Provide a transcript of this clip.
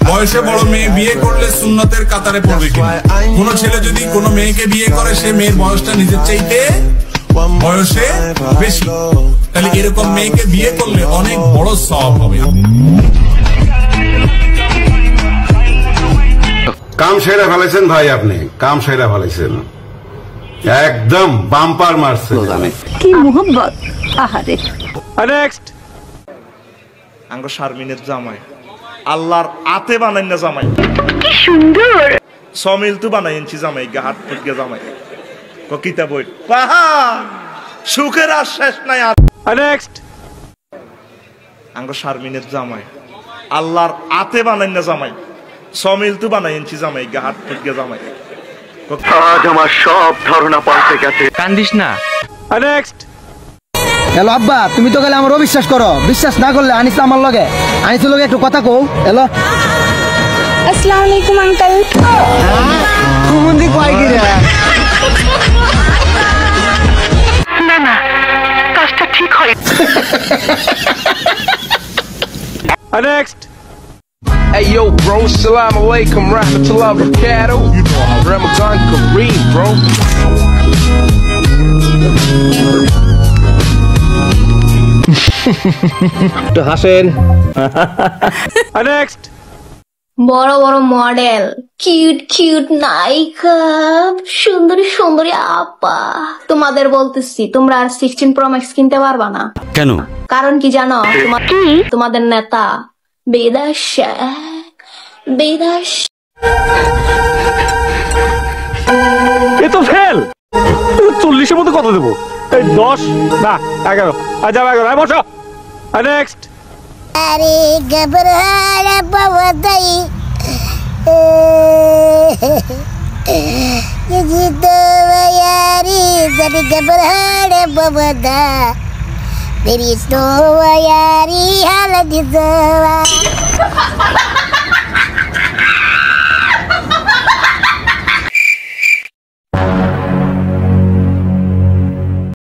বয়সে বড় মেয়ে বিয়ে করলে সুন্নতের কাতারে পড়বে কিনা? কোন ছেলে যদি কোন মেয়েকে বিয়ে করে, সে মেয়ের বয়সটা নিজের চাইতে বয়সে বেশি, তাহলে এরকম মেয়েকে বিয়ে করলে অনেক বড় সওয়াব হবে। কাম সেরা ফেলেছেন ভাই, আপনি কাম সেরা ফেলেছেন, একদম বাম্পার মারছে। কি মোহাম্মত! আহারে নেক্সট আঙ্গ শারমিনের জামাই আল্লাহর আতে বানাই না জামাই, কি সুন্দর! সমিল তু বানাই এনছি জামাই, গা হাত ফুটকে জামাই কিতা বই পাহা সুখের আর শেষ নাই। নেক্সট আঙ্গ শারমিনের জামাই আল্লাহর আতে বানাই না জামাই, সমিল তু বানাই এনছি জামাই, গা হাত ফুটকে জামাই। আজ আমার সব ধারণা পাল্টে গেছে। কান্দিস না। নেক্সট হ্যালো আব্বা, তুমি তো গেলে আমার অবিশ্বাস করো, বিশ্বাস না করলে আনিস আমার লগে, আনিসের লগে একটু কথা কও। হ্যালো, আসসালামু আলাইকুম আঙ্কেল। কুমন্দি কয় কি রে? না না, কাজটা ঠিক হয়। Next Hey yo bro, salam alaikum rahmatullah barakatuh. Ramadan Kareem bro. তো হাসেন। নেক্সট বড় বড় মডেল, কিউট কিউট নায়িকা, সুন্দরী সুন্দরী আপা, তোমাদের বলতেছি তোমরা আর 16 Pro Max কিনতে পারবা না। কেন? কারণ কি জানো? তোমাদের নেতা বিদেশ বিদেশ। এ তো ফেল। 40-এর মধ্যে কত দেবো? 10 না 11। আচ্ছা 11 বসো। নেক্সট আরে ঘবরাড়া বাবাদাই ये जीतो यारी जब घबराड़े बाबादा मेरी तो यारी हालत